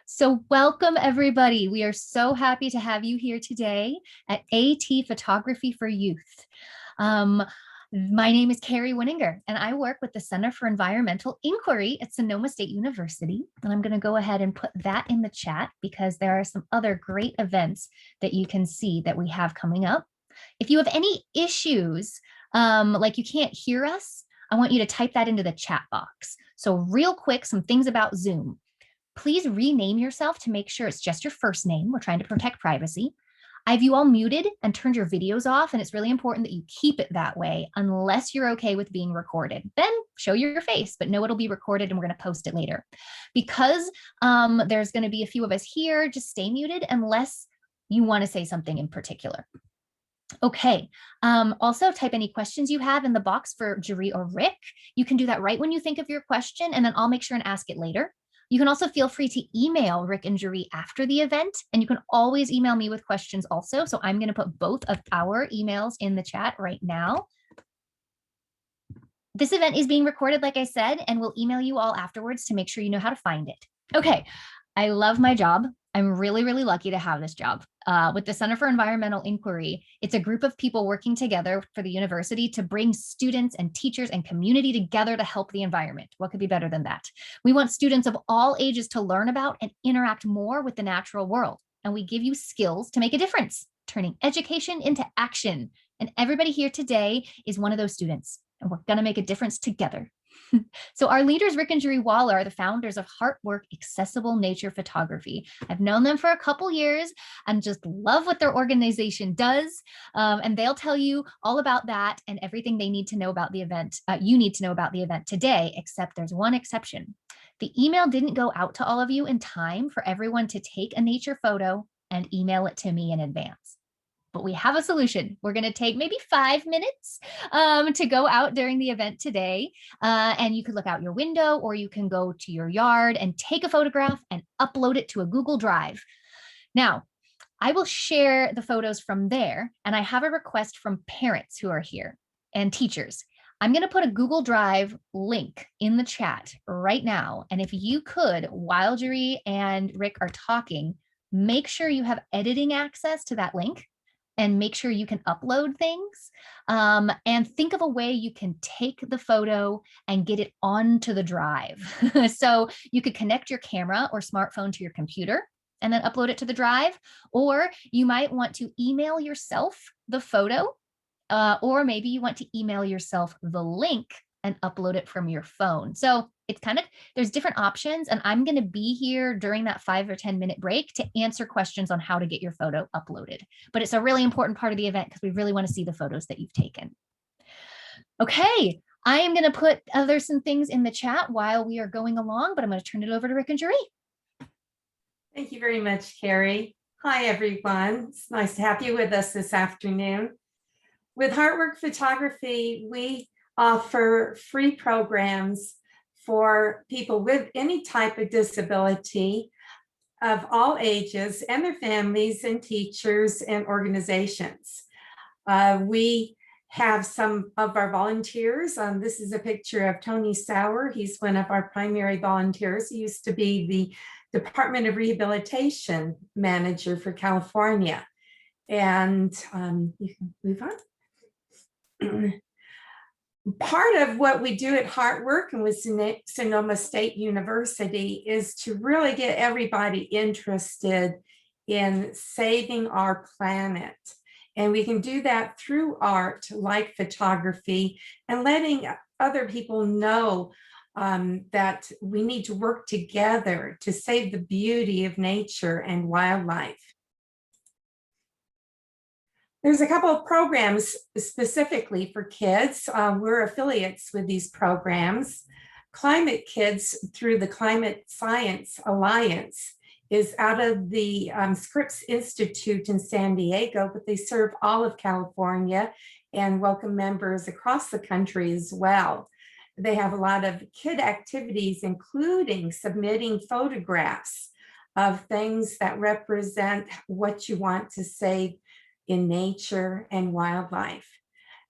So welcome everybody. We are so happy to have you here today at AT Photography for Youth. Um, my name is Carrie Winninger and I work with the Center for Environmental Inquiry at Sonoma State University. And I'm going to go ahead and put that in the chat because there are some other great events that you can see that we have coming up. If you have any issues, like you can't hear us, I want you to type that into the chat box. So real quick, some things about Zoom. Please rename yourself to make sure it's just your first name. We're trying to protect privacy. I have you all muted and turned your videos off, and it's really important that you keep it that way unless you're okay with being recorded. Then show your face, but know it'll be recorded and we're going to post it later. Because there's going to be a few of us here, just stay muted unless you want to say something in particular. Okay, also type any questions you have in the box for Jeree or Rick. You can do that right when you think of your question, and then I'll make sure and ask it later. You can also feel free to email Rick and Jeree after the event, and you can always email me with questions also. So I'm going to put both of our emails in the chat right now. This event is being recorded, like I said, and we'll email you all afterwards to make sure you know how to find it. Okay, I love my job. I'm really, really lucky to have this job. With the Center for Environmental Inquiry, it's a group of people working together for the university to bring students and teachers and community together to help the environment. What could be better than that? We want students of all ages to learn about and interact more with the natural world. And we give you skills to make a difference, turning education into action. And everybody here today is one of those students, and we're going to make a difference together. So our leaders, Rick and Jeree Waller, are the founders of HeartWork Accessible Nature Photography. I've known them for a couple years and just love what their organization does. And they'll tell you all about that and everything they need to know about the event. You need to know about the event today, except there's one exception. The email didn't go out to all of you in time for everyone to take a nature photo and email it to me in advance. But we have a solution. We're going to take maybe 5 minutes to go out during the event today. And you could look out your window or you can go to your yard and take a photograph and upload it to a Google Drive. Now, I will share the photos from there. And I have a request from parents who are here and teachers. I'm going to put a Google Drive link in the chat right now. And if you could, while Jeree and Rick are talking, make sure you have editing access to that link and make sure you can upload things, and think of a way you can take the photo and get it onto the drive. So you could connect your camera or smartphone to your computer and then upload it to the drive, or you might want to email yourself the photo, or maybe you want to email yourself the link and upload it from your phone. So it's kind of, there's different options, and I'm going to be here during that 5 or 10 minute break to answer questions on how to get your photo uploaded. But it's a really important part of the event because we really want to see the photos that you've taken. Okay, I am going to put there's some things in the chat while we are going along, but I'm going to turn it over to Rick and Jeree. Thank you very much, Carrie. Hi, everyone. It's nice to have you with us this afternoon. With HeartWork Photography, we offer free programs for people with any type of disability of all ages and their families and teachers and organizations. We have some of our volunteers. This is a picture of Tony Sauer. He's one of our primary volunteers. He used to be the Department of Rehabilitation Manager for California. And you can move on. Part of what we do at HeartWork and with Sonoma State University is to really get everybody interested in saving our planet. And we can do that through art like photography and letting other people know that we need to work together to save the beauty of nature and wildlife. There's a couple of programs specifically for kids. We're affiliates with these programs. Climate Kids through the Climate Science Alliance is out of the Scripps Institute in San Diego, but they serve all of California and welcome members across the country as well. They have a lot of kid activities, including submitting photographs of things that represent what you want to save in nature and wildlife.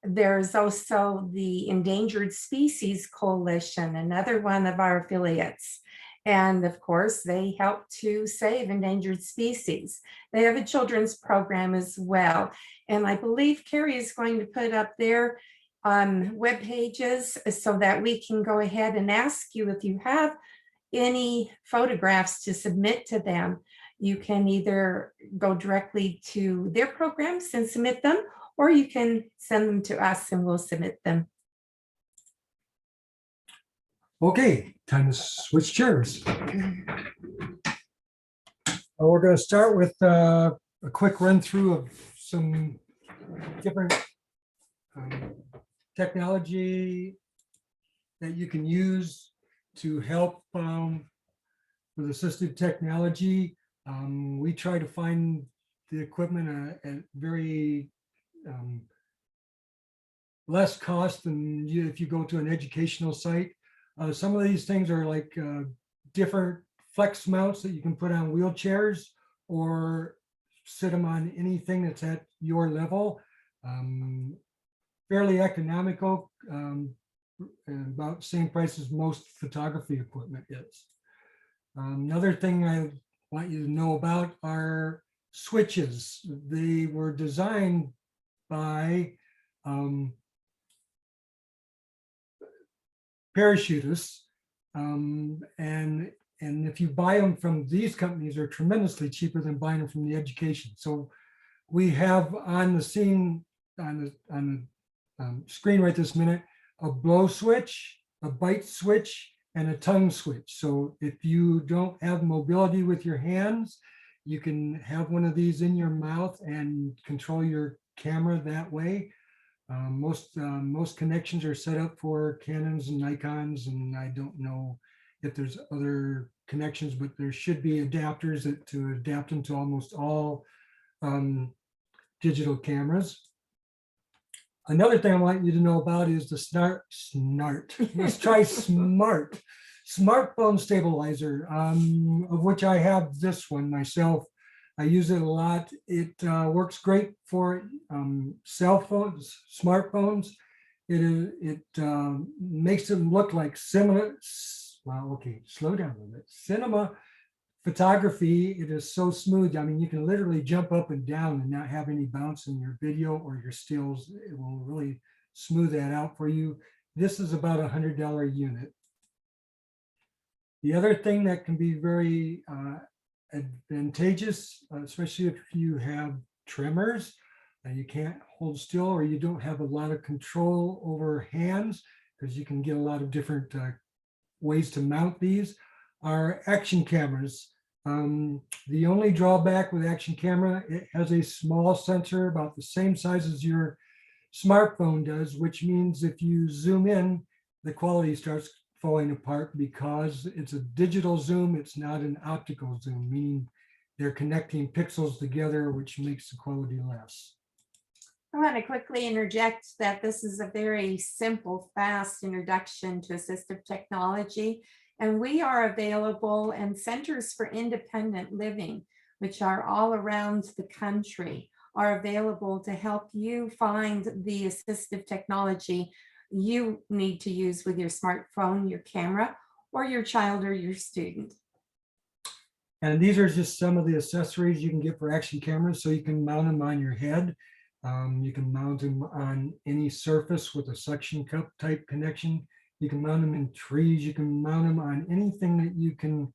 There's also the Endangered Species Coalition, another one of our affiliates. And of course, they help to save endangered species. They have a children's program as well. And I believe Carrie is going to put up their web pages so that we can go ahead and ask you if you have any photographs to submit to them. You can either go directly to their programs and submit them, or you can send them to us and we'll submit them. Okay, time to switch chairs. We're going to start with a quick run through of some different technology that you can use to help with assistive technology. We try to find the equipment at very less cost than if you go to an educational site. Some of these things are like different flex mounts that you can put on wheelchairs or sit them on anything that's at your level. Fairly economical, and about the same price as most photography equipment is. Another thing I want you to know about are switches. They were designed by parachutists, and if you buy them from these companies, they're tremendously cheaper than buying them from the education. So we have on the scene, on the screen right this minute, a blow switch, a bite switch, and a tongue switch. So if you don't have mobility with your hands, you can have one of these in your mouth and control your camera that way. Most connections are set up for Canons and Nikons, and I don't know if there's other connections, but there should be adapters to adapt them to almost all digital cameras. Another thing I want you to know about is the let's try smart smartphone stabilizer, of which I have this one myself. I use it a lot. It works great for cell phones, smartphones. It makes them look like similar. Well, okay, slow down a little bit. Cinema photography, it is so smooth. I mean, you can literally jump up and down and not have any bounce in your video or your stills. It will really smooth that out for you. This is about $100 unit. The other thing that can be very advantageous, especially if you have tremors and you can't hold still or you don't have a lot of control over hands, because you can get a lot of different ways to mount these, are action cameras. The only drawback with action camera, it has a small sensor about the same size as your smartphone does, which means if you zoom in, the quality starts falling apart because it's a digital zoom. It's not an optical zoom, meaning they're connecting pixels together, which makes the quality less. I want to quickly interject that this is a very simple, fast introduction to assistive technology. And we are available in centers for independent living, which are all around the country, are available to help you find the assistive technology you need to use with your smartphone, your camera, or your child or your student. And these are just some of the accessories you can get for action cameras. So you can mount them on your head. You can mount them on any surface with a suction cup type connection. You can mount them in trees. You can mount them on anything that you can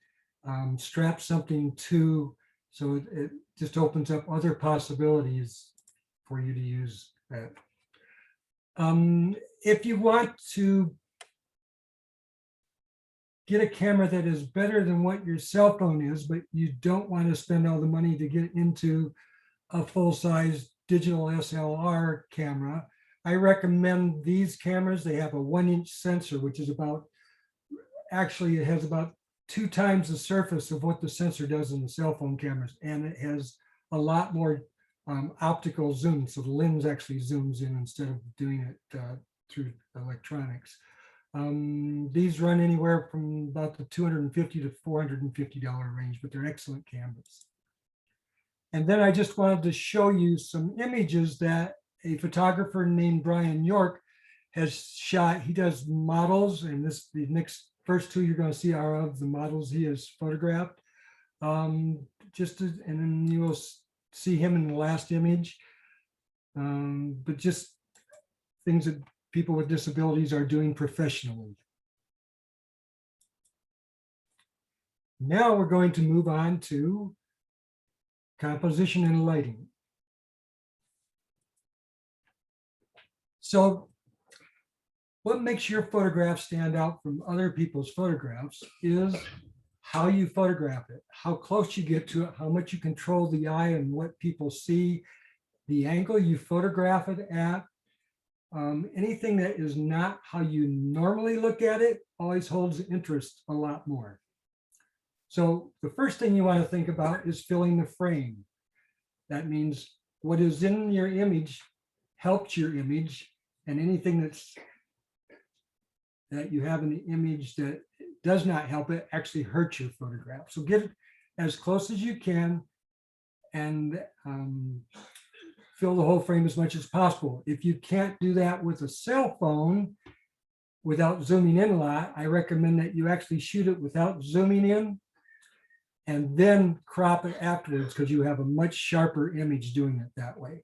strap something to. So it just opens up other possibilities for you to use that. If you want to get a camera that is better than what your cell phone is, but you don't want to spend all the money to get into a full-size digital SLR camera, I recommend these cameras. They have a 1-inch sensor, which is about, actually it has about 2 times the surface of what the sensor does in the cell phone cameras. And it has a lot more optical zoom. So the lens actually zooms in instead of doing it through electronics. These run anywhere from about the $250 to $450 range, but they're excellent cameras. And then I just wanted to show you some images that a photographer named Brian York has shot. He does models, and the next first two you're going to see are of the models he has photographed. And then you will see him in the last image. But just things that people with disabilities are doing professionally. Now we're going to move on to composition and lighting. So what makes your photograph stand out from other people's photographs is how you photograph it, how close you get to it, how much you control the eye and what people see, the angle you photograph it at. Anything that is not how you normally look at it always holds interest a lot more. So the first thing you want to think about is filling the frame. That means what is in your image helps your image, and anything that you have in the image that does not help it actually hurts your photograph. So get it as close as you can and fill the whole frame as much as possible. If you can't do that with a cell phone without zooming in a lot, I recommend that you actually shoot it without zooming in and then crop it afterwards, because you have a much sharper image doing it that way.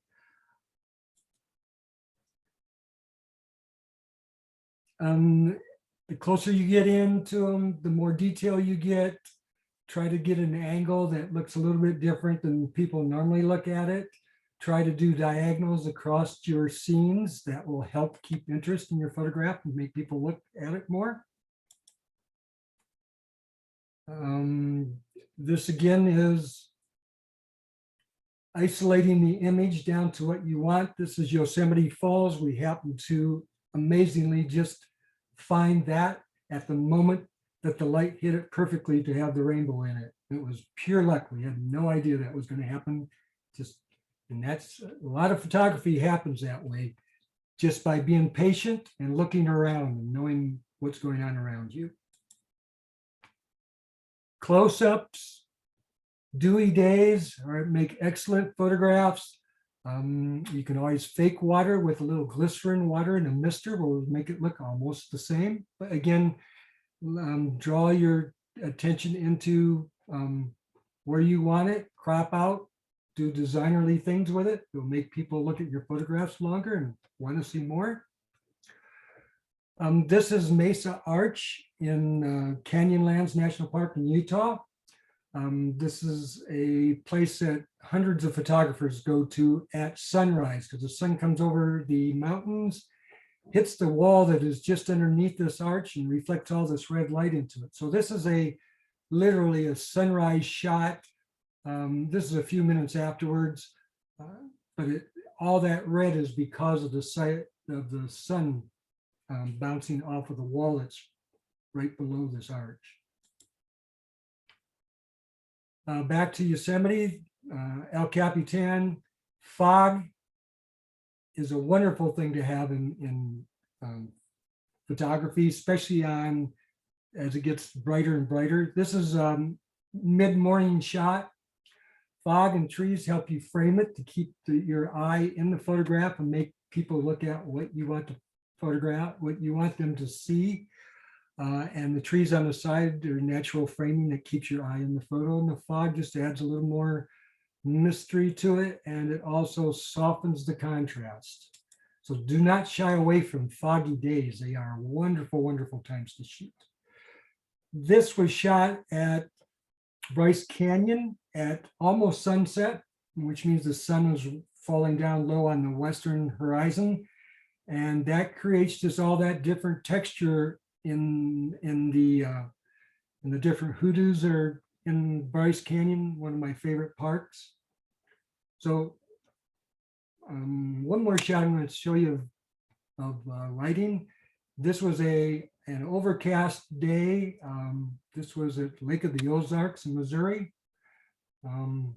The closer you get into them, the more detail you get. Try to get an angle that looks a little bit different than people normally look at it. Try to do diagonals across your scenes. That will help keep interest in your photograph and make people look at it more. This again is isolating the image down to what you want. This is Yosemite Falls. We happen to amazingly just find that at the moment that the light hit it perfectly to have the rainbow in it. It was pure luck. We had no idea that was going to happen. And that's a lot of photography happens that way, just by being patient and looking around and knowing what's going on around you. Close-ups, dewy days make excellent photographs. You can always fake water with a little glycerin water and a mister will make it look almost the same. But again, draw your attention into where you want it, crop out, do designerly things with it. It'll make people look at your photographs longer and want to see more. This is Mesa Arch in Canyonlands National Park in Utah. This is a place that hundreds of photographers go to at sunrise, because the sun comes over the mountains, hits the wall that is just underneath this arch and reflects all this red light into it. So this is literally a sunrise shot. This is a few minutes afterwards, but all that red is because of the sight of the sun bouncing off of the wall that's right below this arch. Back to Yosemite, El Capitan. Fog is a wonderful thing to have in photography, especially as it gets brighter and brighter. This is mid-morning shot. Fog and trees help you frame it to keep your eye in the photograph and make people look at what you want to photograph, what you want them to see. And the trees on the side are natural framing that keeps your eye in the photo, and the fog just adds a little more mystery to it, and it also softens the contrast. So do not shy away from foggy days. They are wonderful, wonderful times to shoot. This was shot at Bryce Canyon at almost sunset, which means the sun was falling down low on the western horizon, and that creates just all that different texture in the different hoodoos that are in Bryce Canyon, one of my favorite parks. So one more shot I'm going to show you of lighting. This was an overcast day. This was at Lake of the Ozarks in Missouri. One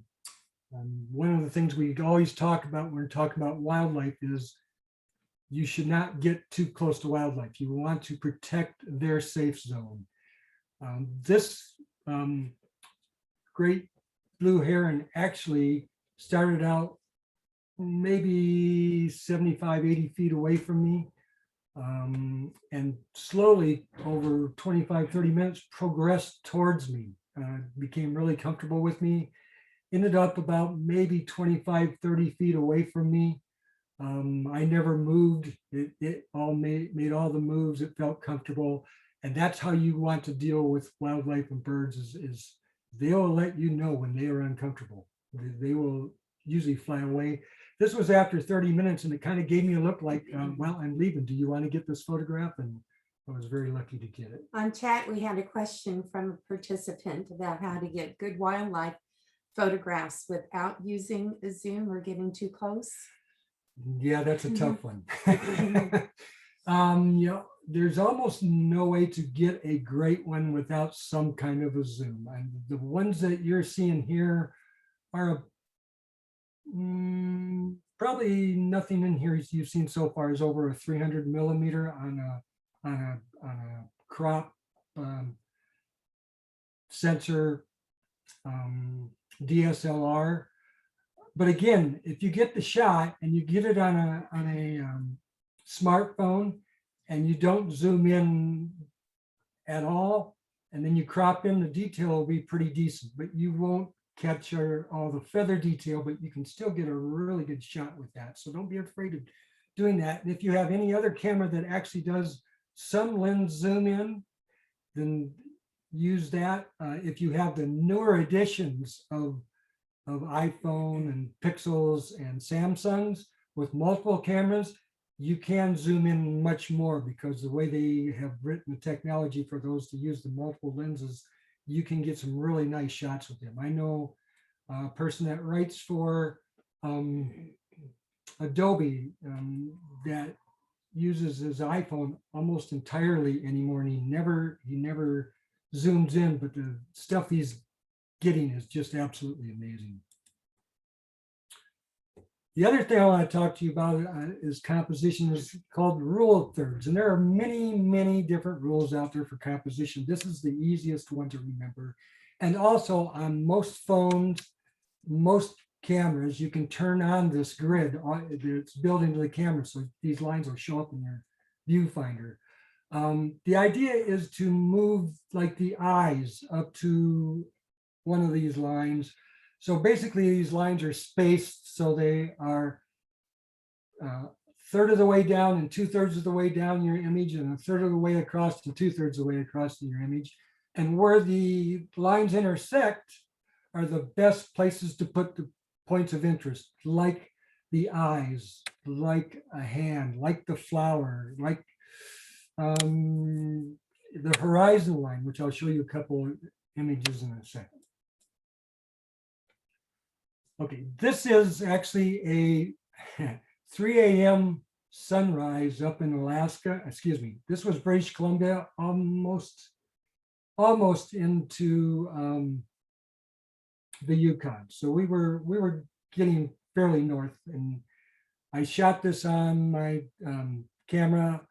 of the things we always talk about when we're talking about wildlife is you should not get too close to wildlife. You want to protect their safe zone. This great blue heron actually started out maybe 75, 80 feet away from me. and slowly over 25, 30 minutes progressed towards me, became really comfortable with me, ended up about maybe 25, 30 feet away from me. I never moved. It all made all the moves. It felt comfortable. And that's how you want to deal with wildlife and birds is they will let you know when they are uncomfortable. They will usually fly away. This was after 30 minutes and it kind of gave me a look like, well, I'm leaving. Do you want to get this photograph? And I was very lucky to get it. On chat, we had a question from a participant about how to get good wildlife photographs without using a zoom or getting too close. Yeah, that's a tough one. There's almost no way to get a great one without some kind of a zoom. And the ones that you're seeing here are probably nothing in here you've seen so far is over a 300 millimeter on a crop sensor DSLR. But again, if you get the shot and you get it on a smartphone and you don't zoom in at all, and then you crop in, the detail will be pretty decent, but you won't capture all the feather detail, but you can still get a really good shot with that. So don't be afraid of doing that. And if you have any other camera that actually does some lens zoom in, then use that. If you have the newer editions of iPhone and Pixels and Samsungs with multiple cameras, you can zoom in much more because the way they have written the technology for those to use the multiple lenses, you can get some really nice shots with them. I know a person that writes for Adobe that uses his iPhone almost entirely anymore, and he never zooms in, but the stuff he's getting is just absolutely amazing. The other thing I want to talk to you about is composition, is called rule of thirds. And there are many, many different rules out there for composition. This is the easiest one to remember. And also on most phones, most cameras, you can turn on this grid that's built into the camera. So these lines will show up in your viewfinder. The idea is to move like the eyes up to one of these lines. So basically these lines are spaced so they are a third of the way down and 2/3 of the way down your image, and a third of the way across and 2/3 of the way across in your image. And where the lines intersect are the best places to put the points of interest, like the eyes, like a hand, like the flower, like the horizon line, which I'll show you a couple of images in a second. Okay, this is actually a 3 a.m. sunrise up in Alaska. Excuse me, this was British Columbia, almost into the Yukon. So we were getting fairly north, and I shot this on my camera.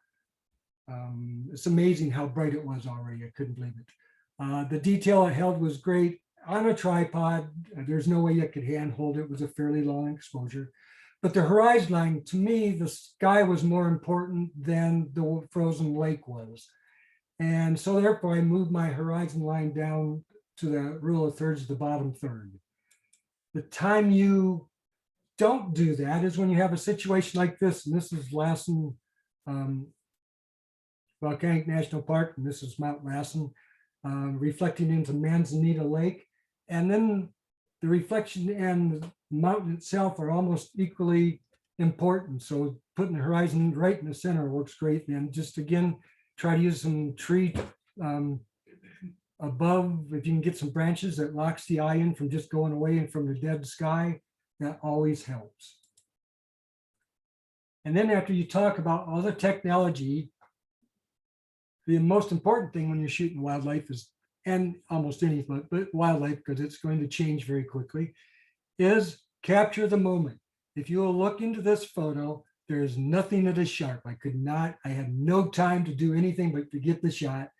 It's amazing how bright it was already. I couldn't believe it. The detail it held was great. On a tripod, there's no way you could handhold it. It was a fairly long exposure. But the horizon line, to me, the sky was more important than the frozen lake was. And so therefore I moved my horizon line down to the rule of thirds, the bottom third. The time you don't do that is when you have a situation like this, and this is Lassen Volcanic National Park, and this is Mount Lassen, reflecting into Manzanita Lake. And then the reflection and the mountain itself are almost equally important. So putting the horizon right in the center works great. And just again, try to use some tree above. If you can get some branches that locks the eye in from just going away and from the dead sky, that always helps. And then after you talk about all the technology, the most important thing when you're shooting wildlife is, and almost anything, but wildlife, because it's going to change very quickly, is capture the moment. If you will look into this photo, there is nothing that is sharp. I had no time to do anything but to get the shot,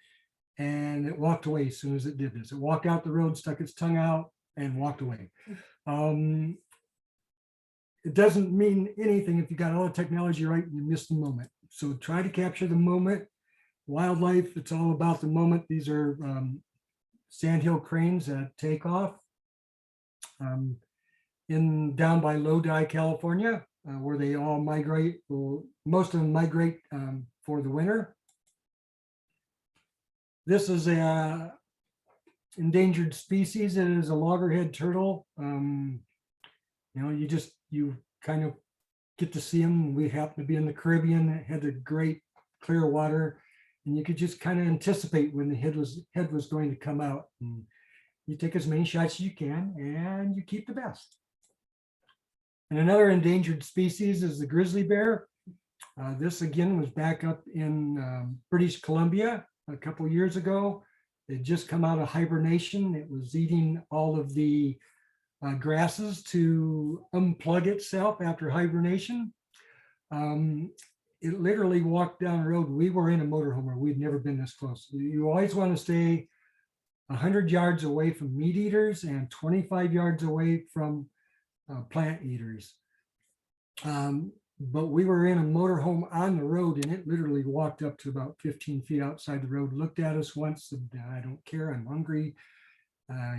and it walked away as soon as it did this. It walked out the road, stuck its tongue out, and walked away. It doesn't mean anything if you got all the technology right and you missed the moment. So try to capture the moment. Wildlife, it's all about the moment. These are sandhill cranes at takeoff down by Lodi, California, where they all migrate. Well, most of them migrate for the winter. This is a endangered species. It is a loggerhead turtle. You kind of get to see them. We happen to be in the Caribbean. It had a great clear water, and you could just kind of anticipate when the head was going to come out. And you take as many shots as you can, and you keep the best. And another endangered species is the grizzly bear. This again was back up in British Columbia a couple years ago. It just come out of hibernation. It was eating all of the grasses to unplug itself after hibernation. It literally walked down the road. We were in a motorhome. We'd never been this close. You always want to stay 100 yards away from meat eaters and 25 yards away from plant eaters. But we were in a motorhome on the road, and it literally walked up to about 15 feet outside the road, looked at us once, and I don't care, I'm hungry.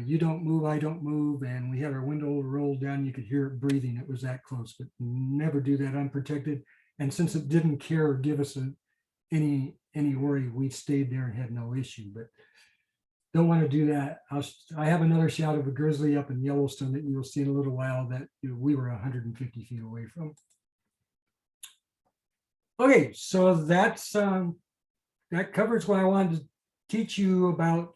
You don't move, I don't move. And we had our window rolled down. You could hear it breathing. It was that close, but never do that unprotected. And since it didn't care or give us any worry, we stayed there and had no issue. But don't want to do that. I have another shot of a grizzly up in Yellowstone that you'll see in a little while that we were 150 feet away from. Okay, so that covers what I wanted to teach you about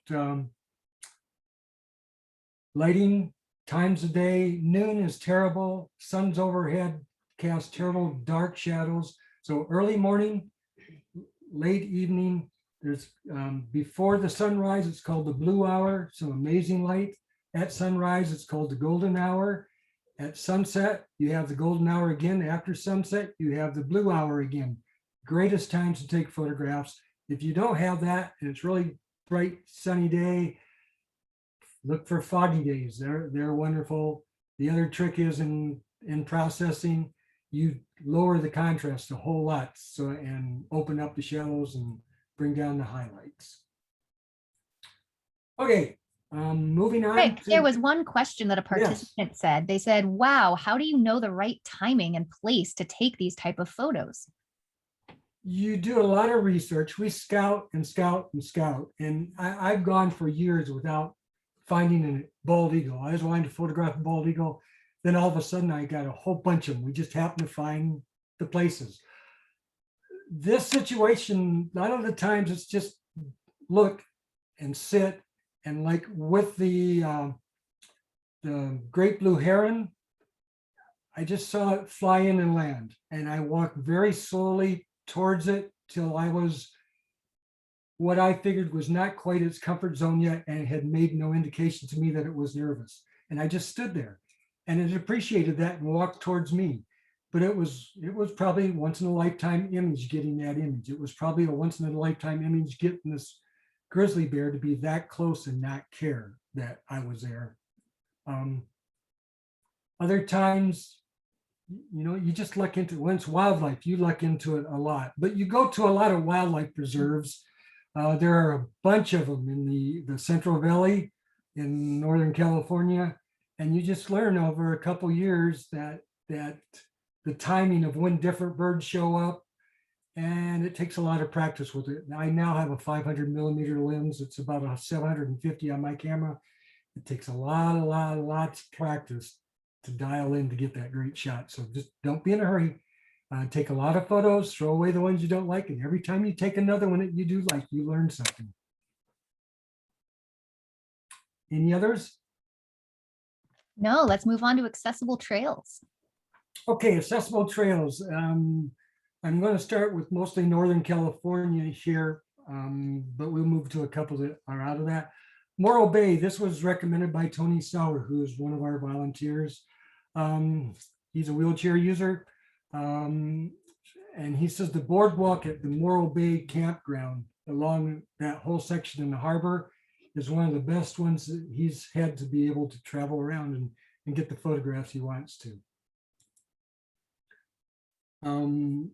lighting, times of day. Noon is terrible. Sun's overhead, casts terrible dark shadows. So early morning, late evening, there's before the sunrise, it's called the blue hour, some amazing light. At sunrise, it's called the golden hour. At sunset, you have the golden hour again. After sunset, you have the blue hour again. Greatest times to take photographs. If you don't have that, and it's really bright, sunny day, look for foggy days. They're wonderful. The other trick is in processing, you lower the contrast a whole lot, so and open up the shadows and bring down the highlights. Okay, moving on. Rick, there was one question that a participant said. They said, wow, how do you know the right timing and place to take these type of photos? You do a lot of research. We scout and scout and scout. And I've gone for years without finding a bald eagle. I was wanting to photograph a bald eagle. Then all of a sudden I got a whole bunch of them. We just happened to find the places. This situation, a lot of the times it's just look and sit, and like with the great blue heron, I just saw it fly in and land, and I walked very slowly towards it till I was what I figured was not quite its comfort zone yet, and it had made no indication to me that it was nervous. And I just stood there, and it appreciated that and walked towards me. But it was probably once in a lifetime image getting that image. It was probably a once in a lifetime image getting this grizzly bear to be that close and not care that I was there. Other times, you just luck into, when it's wildlife, you luck into it a lot. But you go to a lot of wildlife preserves. There are a bunch of them in the Central Valley in Northern California. And you just learn over a couple years that the timing of when different birds show up, and it takes a lot of practice with it. I now have a 500 millimeter lens. It's about a 750 on my camera. It takes a lots of practice to dial in to get that great shot. So just don't be in a hurry. Take a lot of photos, throw away the ones you don't like, and every time you take another one that you do like, you learn something. Any others? No, let's move on to accessible trails. Okay, accessible trails. I'm going to start with mostly Northern California here, but we'll move to a couple that are out of that. Morro Bay, this was recommended by Tony Sauer, who is one of our volunteers. He's a wheelchair user. And he says the boardwalk at the Morro Bay campground along that whole section in the harbor is one of the best ones that he's had to be able to travel around and get the photographs he wants to. A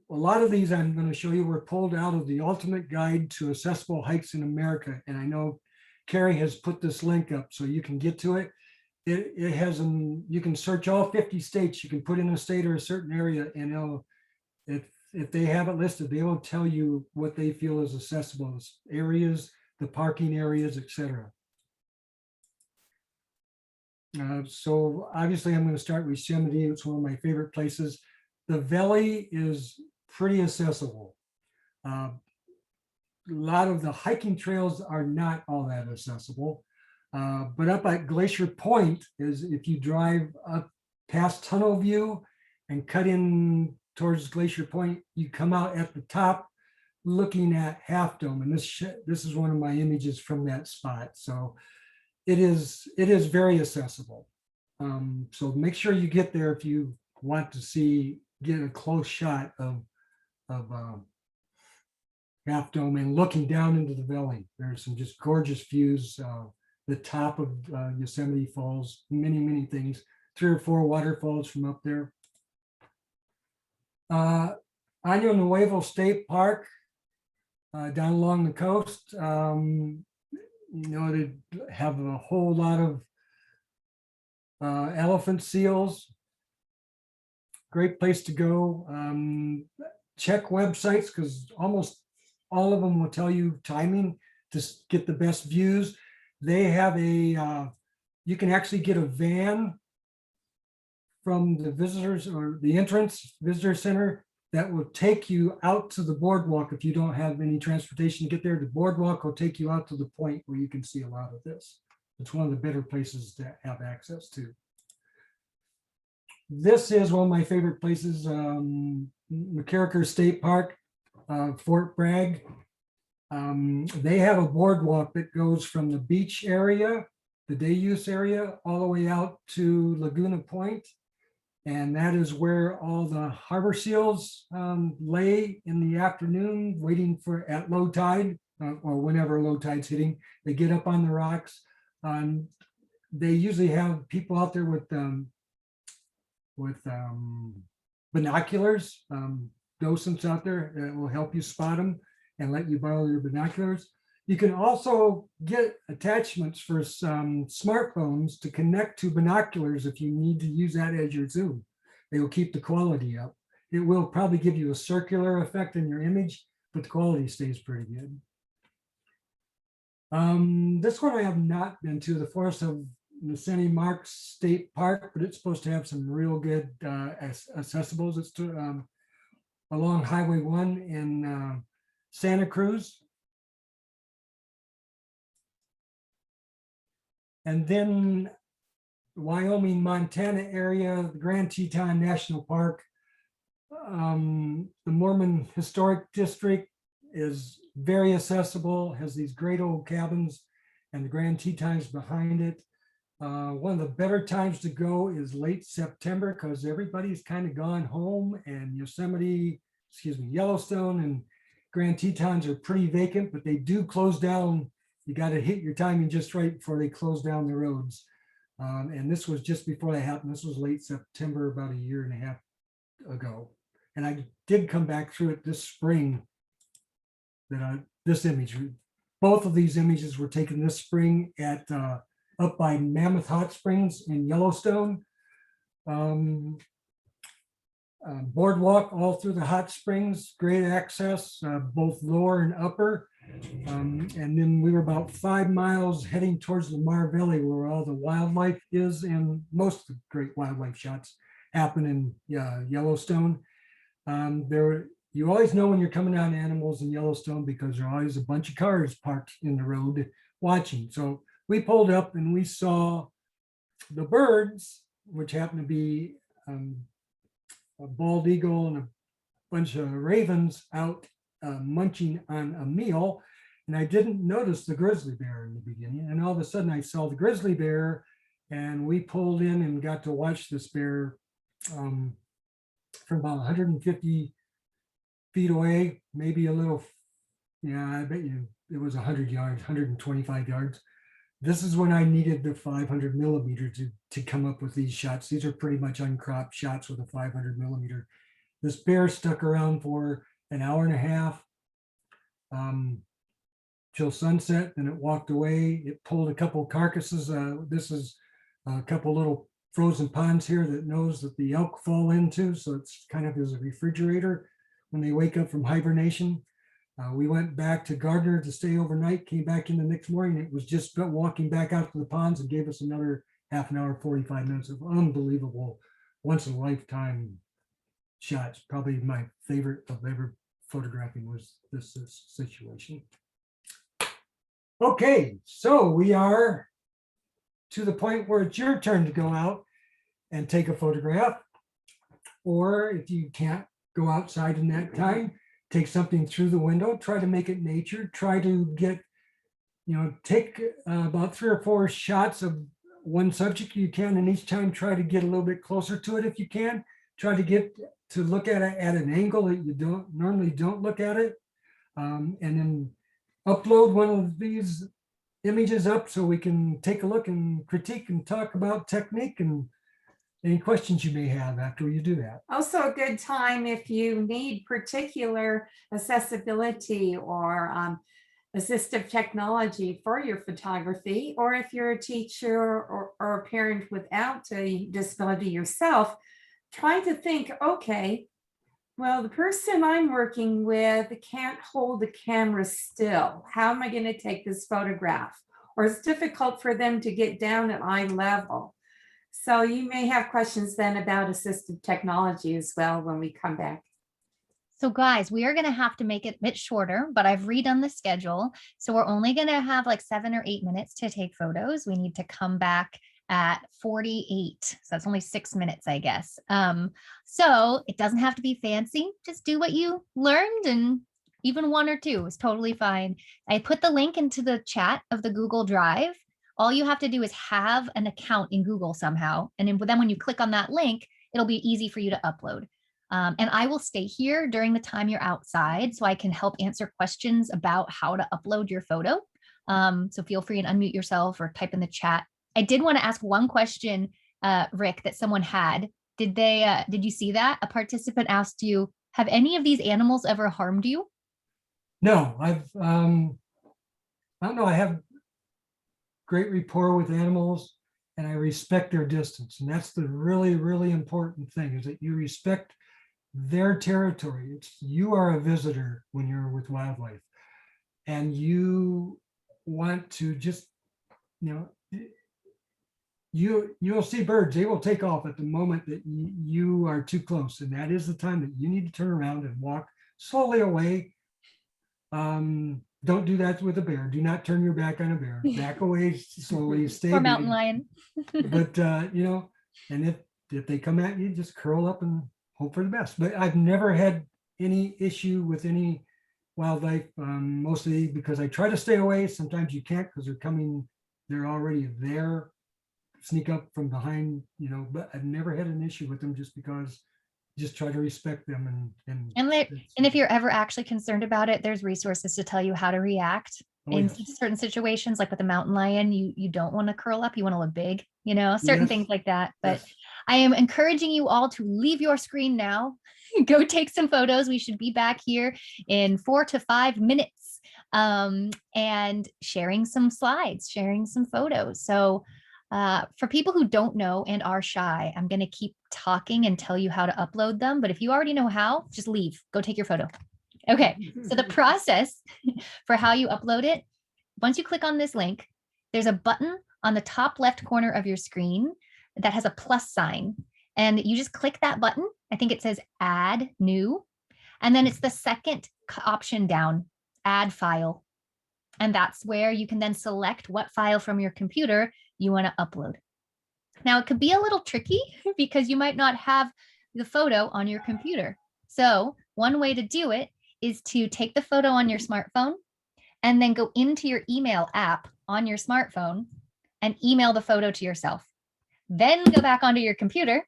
lot of these I'm going to show you were pulled out of the Ultimate Guide to Accessible Hikes in America. And I know Carrie has put this link up so you can get to it. It has you can search all 50 states. You can put in a state or a certain area, and if they have it listed, they will tell you what they feel is accessible areas, the parking areas, etc. So obviously I'm going to start with Yosemite. It's one of my favorite places. The valley is pretty accessible. A lot of the hiking trails are not all that accessible. But up at Glacier Point is if you drive up past Tunnel View and cut in towards Glacier Point, you come out at the top looking at Half Dome. And this is one of my images from that spot. So it is very accessible. So make sure you get there if you want to get a close shot of Half Dome and looking down into the valley. There's some just gorgeous views. The top of Yosemite Falls, many things, 3 or 4 waterfalls from up there. Año Nuevo State Park down along the coast. They have a whole lot of elephant seals. Great place to go. Check websites because almost all of them will tell you timing to get the best views. They have you can actually get a van from the visitors or the entrance visitor center that will take you out to the boardwalk. If you don't have any transportation to get there, the boardwalk will take you out to the point where you can see a lot of this. It's one of the better places to have access to. This is one of my favorite places, McCarricker State Park, Fort Bragg. They have a boardwalk that goes from the beach area, the day use area, all the way out to Laguna Point. And that is where all the harbor seals lay in the afternoon, waiting at low tide or whenever low tide's hitting. They get up on the rocks. They usually have people out there with binoculars, docents out there that will help you spot them and let you borrow your binoculars. You can also get attachments for some smartphones to connect to binoculars if you need to use that as your zoom. They will keep the quality up. It will probably give you a circular effect in your image, but the quality stays pretty good. This one I have not been to, the Forest of Yosemite Marks State Park, but it's supposed to have some real good accessibles. It's along Highway 1 in Santa Cruz. And then Wyoming, Montana area, the Grand Teton National Park. The Mormon Historic District is very accessible, has these great old cabins and the Grand Tetons behind it. One of the better times to go is late September because everybody's kind of gone home, and Yellowstone and Grand Tetons are pretty vacant, but they do close down. You got to hit your timing just right before they close down the roads. And this was just before that happened. This was late September, about 1.5 years ago. And I did come back through it this spring. This image, both of these images were taken this spring at up by Mammoth Hot Springs in Yellowstone. Boardwalk all through the hot springs, great access, both lower and upper. And then we were about 5 miles heading towards Lamar Valley, where all the wildlife is, and most of the great wildlife shots happen in Yellowstone. You always know when you're coming on animals in Yellowstone because there are always a bunch of cars parked in the road watching. So we pulled up and we saw the birds, which happened to be a bald eagle and a bunch of ravens out munching on a meal. And I didn't notice the grizzly bear in the beginning. And all of a sudden I saw the grizzly bear, and we pulled in and got to watch this bear from about 150 feet away, maybe a little, I bet you it was 100 yards, 125 yards. This is when I needed the 500 millimeter to come up with these shots. These are pretty much uncropped shots with a 500 millimeter. This bear stuck around for an hour and a half till sunset, then it walked away. It pulled a couple carcasses. This is a couple little frozen ponds here that knows that the elk fall into. So it's kind of as a refrigerator when they wake up from hibernation. We went back to Gardner to stay overnight, came back in the next morning. It was just walking back out to the ponds and gave us another half an hour, 45 minutes of unbelievable, once in a lifetime shots. Probably my favorite of ever photographing was this situation. Okay, so we are to the point where it's your turn to go out and take a photograph. Or if you can't go outside in that time, take something through the window, try to make it nature, try to get, take about 3 or 4 shots of one subject you can, and each time try to get a little bit closer to it if you can. Try to get to look at it at an angle that you normally don't look at it. And then upload one of these images up so we can take a look and critique and talk about technique and any questions you may have after you do that. Also a good time if you need particular accessibility or assistive technology for your photography, or if you're a teacher or a parent without a disability yourself, try to think, okay, well, the person I'm working with can't hold the camera still. How am I going to take this photograph? Or it's difficult for them to get down at eye level. So you may have questions then about assistive technology as well when we come back. So guys, we are going to have to make it a bit shorter, but I've redone the schedule. So we're only going to have like 7 or 8 minutes to take photos. We need to come back at 48. So that's only 6 minutes, I guess. So it doesn't have to be fancy. Just do what you learned, and even 1 or 2 is totally fine. I put the link into the chat of the Google Drive. All you have to do is have an account in Google somehow. And then when you click on that link, it'll be easy for you to upload. And I will stay here during the time you're outside so I can help answer questions about how to upload your photo. So feel free and unmute yourself or type in the chat. I did want to ask one question, Rick, that someone had. Did you see that? A participant asked you, have any of these animals ever harmed you? No, I don't know. I have great rapport with animals and I respect their distance. And that's the really, really important thing, is that you respect their territory. You are a visitor when you're with wildlife, and you want to just, you'll see birds, they will take off at the moment that you are too close. And that is the time that you need to turn around and walk slowly away. Don't do that with a bear. Do not turn your back on a bear. Back away slowly, stay Or mountain big. lion. But and if they come at you, just curl up and hope for the best. But I've never had any issue with any wildlife, mostly because I try to stay away. Sometimes you can't because they're already there, sneak up from behind, but I've never had an issue with them, just because just try to respect them. And if you're ever actually concerned about it, there's resources to tell you how to react in certain situations, like with a mountain lion. You don't want to curl up, you want to look big, certain things like that. But I am encouraging you all to leave your screen now, go take some photos. We should be back here in 4 to 5 minutes, and sharing some slides, sharing some photos. So for people who don't know and are shy, I'm going to keep talking and tell you how to upload them. But if you already know how, just leave, go take your photo. Okay, so the process for how you upload it, once you click on this link, there's a button on the top left corner of your screen that has a plus sign. And you just click that button. I think it says add new. And then it's the second option down, add file. And that's where you can then select what file from your computer you want to upload. Now, it could be a little tricky because you might not have the photo on your computer. So one way to do it is to take the photo on your smartphone and then go into your email app on your smartphone and email the photo to yourself. Then go back onto your computer,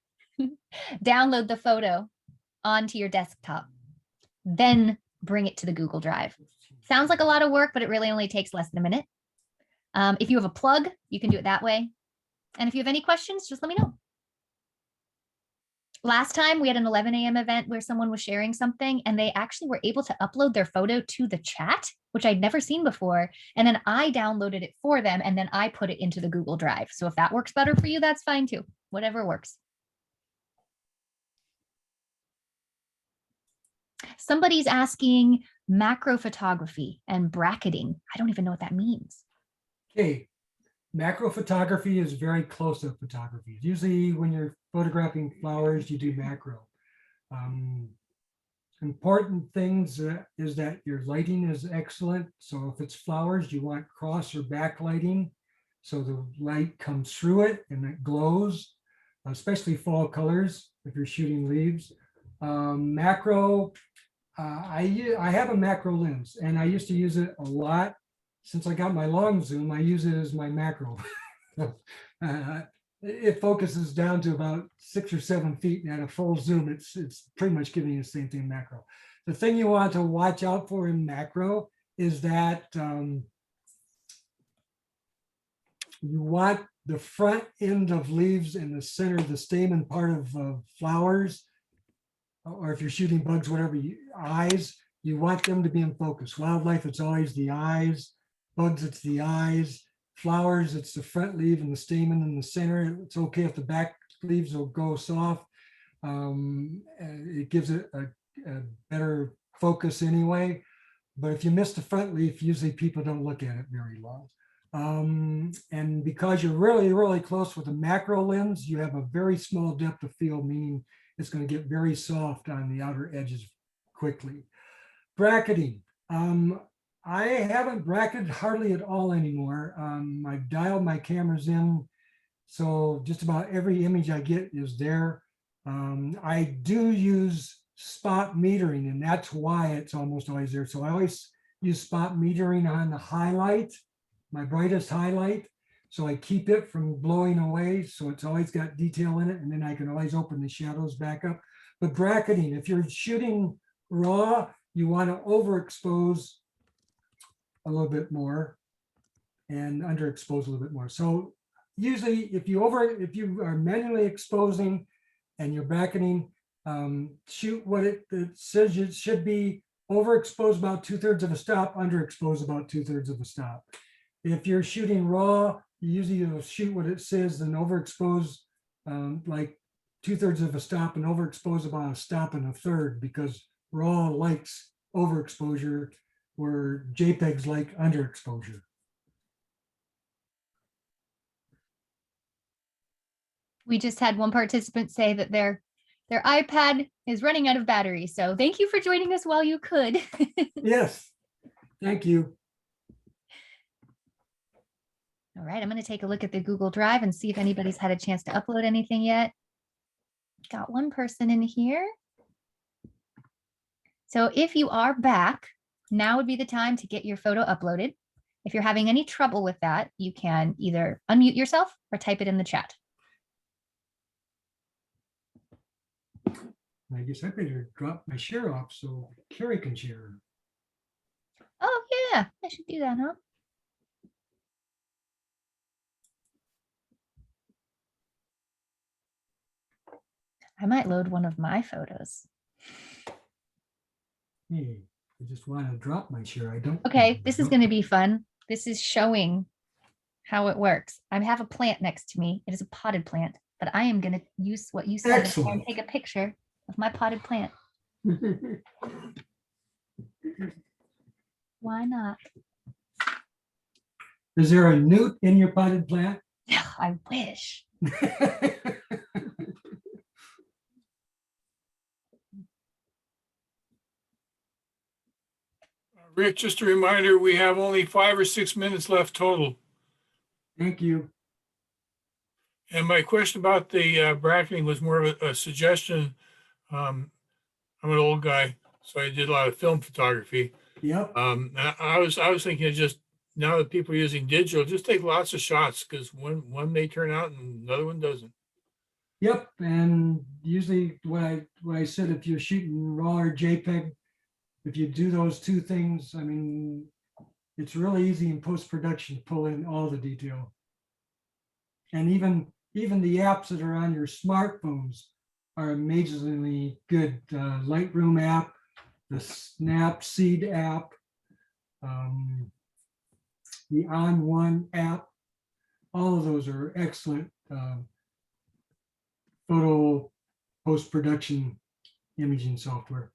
download the photo onto your desktop, then bring it to the Google Drive. Sounds like a lot of work, but it really only takes less than a minute. If you have a plug, you can do it that way. And if you have any questions, just let me know. Last time we had an 11 a.m. event where someone was sharing something and they actually were able to upload their photo to the chat, which I'd never seen before. And then I downloaded it for them and then I put it into the Google Drive. So if that works better for you, that's fine too. Whatever works. Somebody's asking macro photography and bracketing. I don't even know what that means. Okay, macro photography is very close-up photography. Usually when you're photographing flowers, you do macro. Important things is that your lighting is excellent. So if it's flowers, you want cross or back lighting. So the light comes through it and it glows, especially fall colors if you're shooting leaves. Macro, I have a macro lens and I used to use it a lot. Since I got my long zoom, I use it as my macro. It focuses down to about 6 or 7 feet, and at a full zoom, it's pretty much giving you the same thing macro. The thing you want to watch out for in macro is that you want the front end of leaves and the center, the stamen part of flowers, or if you're shooting bugs, whatever, eyes, you want them to be in focus. Wildlife, it's always the eyes. Bugs, it's the eyes. Flowers, it's the front leaf and the stamen in the center. It's okay if the back leaves will go soft. It gives it a better focus anyway. But if you miss the front leaf, usually people don't look at it very long. And because you're really, really close with a macro lens, you have a very small depth of field, meaning it's going to get very soft on the outer edges quickly. Bracketing. I haven't bracketed hardly at all anymore. I've dialed my cameras in, so just about every image I get is there. I do use spot metering, and that's why it's almost always there. So I always use spot metering on the highlight, my brightest highlight. So I keep it from blowing away. So it's always got detail in it. And then I can always open the shadows back up. But bracketing, if you're shooting raw, you want to overexpose a little bit more and underexpose a little bit more. So usually if you are manually exposing and you're bracketing, shoot what it says it should be. Overexpose about 2/3 of a stop, underexpose about 2/3 of a stop. If you're shooting raw, you usually will shoot what it says and overexpose like 2/3 of a stop and overexpose about a stop and a third, because raw likes overexposure where JPEGs like underexposure. We just had one participant say that their iPad is running out of battery. So thank you for joining us while you could. Yes, thank you. All right, I'm going to take a look at the Google Drive and see if anybody's had a chance to upload anything yet. Got one person in here. So if you are back, now would be the time to get your photo uploaded. If you're having any trouble with that, you can either unmute yourself or type it in the chat. I guess I better drop my share off so Carrie can share. Oh yeah, I should do that, huh? I might load one of my photos. Hey, I just want to drop my share. I don't. Okay, this is going to be fun. This is showing how it works. I have a plant next to me. It is a potted plant, but I am going to use what you said and take a picture of my potted plant. Why not? Is there a newt in your potted plant? I wish. Rick, just a reminder, we have only 5 or 6 minutes left total. Thank you. And my question about the bracketing was more of a suggestion. I'm an old guy, so I did a lot of film photography. Yep. I was thinking of just, now that people are using digital, just take lots of shots, because one may turn out and another one doesn't. Yep. And usually what I said, if you're shooting raw or JPEG, if you do those two things, I mean, it's really easy in post-production to pull in all the detail. And even the apps that are on your smartphones are amazingly good. Lightroom app, the Snapseed app, the On One app, all of those are excellent photo post-production imaging software.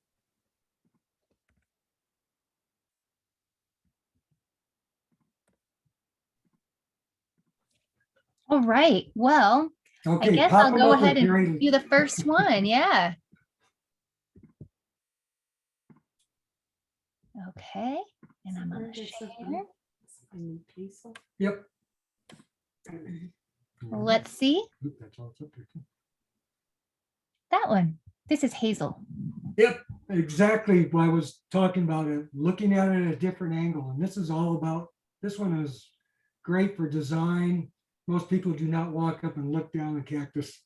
All right. Well, I Okay, guess pop I'll them go up there, ahead and Jeree. do the first one. Yeah. Okay. And I'm gonna share. Yep. Let's see Oop, that's all it's up there, too. that one. This is Hazel. Yep, exactly what I was talking about, it, looking at it at a different angle. And this is all about, this one is great for design. Most people do not walk up and look down a cactus.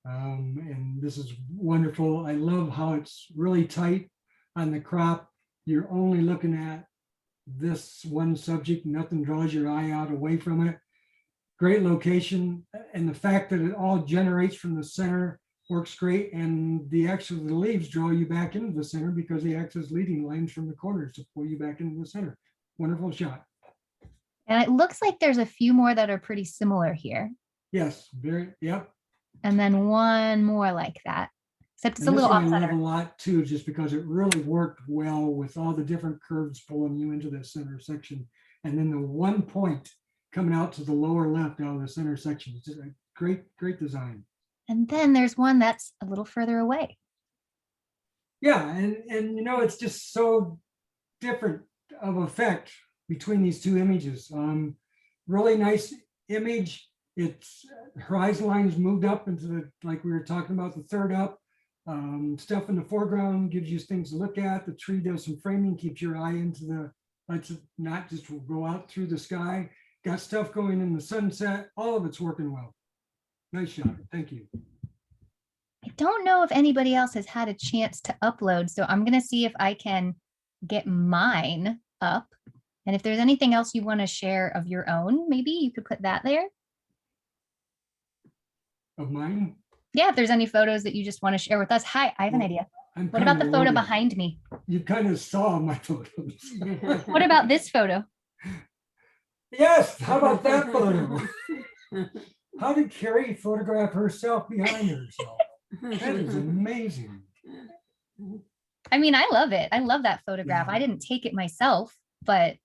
And this is wonderful. I love how it's really tight on the crop. You're only looking at this one subject, nothing draws your eye out away from it. Great location. And the fact that it all generates from the center works great, and the leaves draw you back into the center because they act as leading lines from the corners to pull you back into the center. Wonderful shot. And it looks like there's a few more that are pretty similar here. Yes, very, yep. And then one more like that, except it's And a this little one off I love center. a lot too, just because it really worked well with all the different curves pulling you into the center section. And then the one point coming out to the lower left out of the center section. It's just a great, great design. And then there's one that's a little further away. Yeah, and you know, it's just so different of effect between these two images. Really nice image. It's horizon lines moved up into the, like we were talking about, the third up. Stuff in the foreground gives you things to look at. The tree does some framing, keeps your eye into the, lets it not just go out through the sky. Got stuff going in the sunset. All of it's working well. Nice shot. Thank you. I don't know if anybody else has had a chance to upload, so I'm going to see if I can get mine up. And if there's anything else you want to share of your own, maybe you could put that there. Of mine? Yeah, if there's any photos that you just want to share with us. Hi, I have an idea. What about the photo behind me? You kind of saw my photos. What about this photo? Yes, how about that photo? How did Carrie photograph herself behind herself? That is amazing. I mean, I love it. I love that photograph. Yeah. I didn't take it myself, but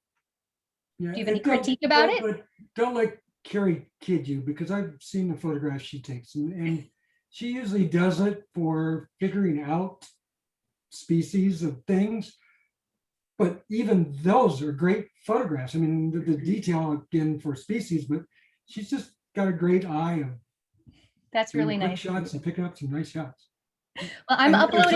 Yeah, do you have any don't- critique about it? but don't let Carrie kid you, because I've seen the photographs she takes, and she usually does it for figuring out species of things. But even those are great photographs. I mean, the detail again for species, but she's just got a great eye of That's doing really quick nice. shots and picking up some nice shots. Well, I'm And uploading.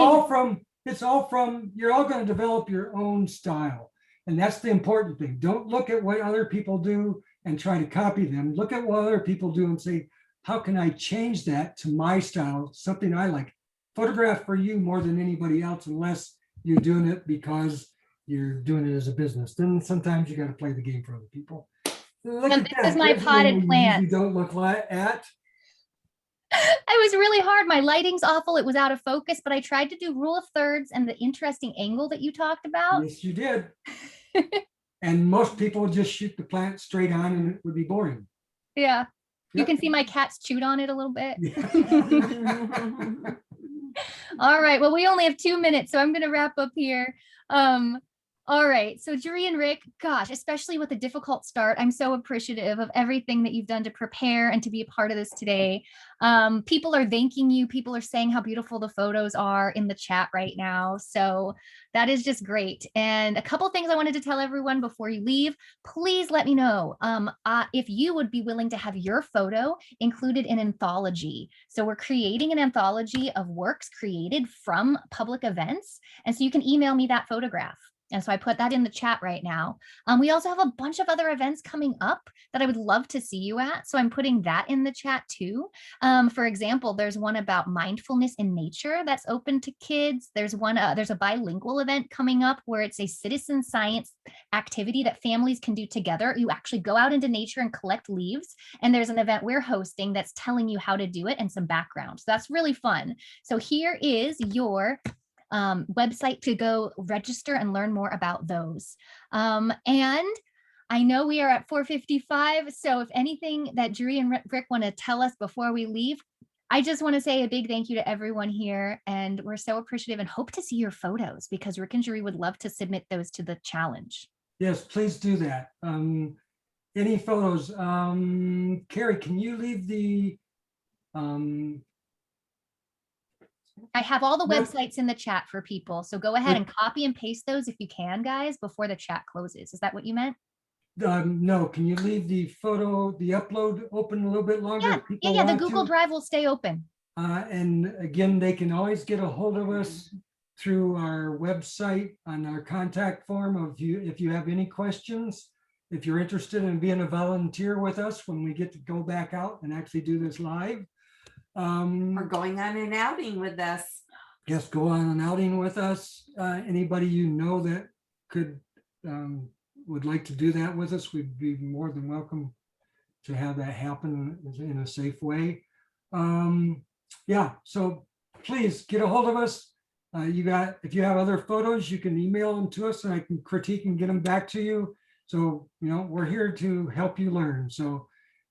it's all from, you're all going to develop your own style. And that's the important thing. Don't look at what other people do and try to copy them. Look at what other people do and say, how can I change that to my style, something I like? Photograph for you more than anybody else, unless you're doing it because you're doing it as a business. Then sometimes you got to play the game for other people. Look And at this is that. my There's potted something you plant. usually don't look at. It was really hard. My lighting's awful. It was out of focus, but I tried to do rule of thirds and the interesting angle that you talked about. Yes, you did. And most people would just shoot the plant straight on and it would be boring. Yeah. You Yep. can see my cats chewed on it a little bit. Yeah. All right. Well, we only have 2 minutes, so I'm going to wrap up here. All right. So Jeree and Rick, gosh, especially with a difficult start, I'm so appreciative of everything that you've done to prepare and to be a part of this today. People are thanking you. People are saying how beautiful the photos are in the chat right now. So that is just great. And a couple things I wanted to tell everyone before you leave. Please let me know if you would be willing to have your photo included in an anthology. So we're creating an anthology of works created from public events. And so you can email me that photograph. And so I put that in the chat right now. We also have a bunch of other events coming up that I would love to see you at. So I'm putting that in the chat too. For example, there's one about mindfulness in nature that's open to kids. There's a bilingual event coming up where it's a citizen science activity that families can do together. You actually go out into nature and collect leaves. And there's an event we're hosting that's telling you how to do it and some background. So that's really fun. So here is your website to go register and learn more about those. And I know we are at 4:55. So if anything that Jeree and Rick want to tell us before we leave, I just want to say a big thank you to everyone here. And we're so appreciative and hope to see your photos because Rick and Jeree would love to submit those to the challenge. Yes, please do that. Any photos? Carrie, can you leave the I have all the Yep. websites in the chat for people. So go ahead and copy and paste those if you can, guys, before the chat closes. Is that what you meant? no, can you leave the upload open a little bit longer? Yeah, if people The want Google to? Drive will stay open. And again, they can always get a hold of us through our website on our contact form if you have any questions. If you're interested in being a volunteer with us when we get to go back out and actually do this live. Or going on an outing with us. Yes, go on an outing with us. Anybody you know that would like to do that with us, we'd be more than welcome to have that happen in a safe way. Yeah, so please get a hold of us. If you have other photos, you can email them to us and I can critique and get them back to you. So, we're here to help you learn. So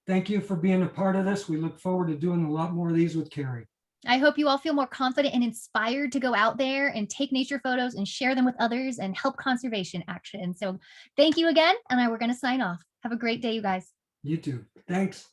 thank you for being a part of this. We look forward to doing a lot more of these with Carrie. I hope you all feel more confident and inspired to go out there and take nature photos and share them with others and help conservation action. So thank you again. And we're going to sign off. Have a great day, you guys. You too. Thanks.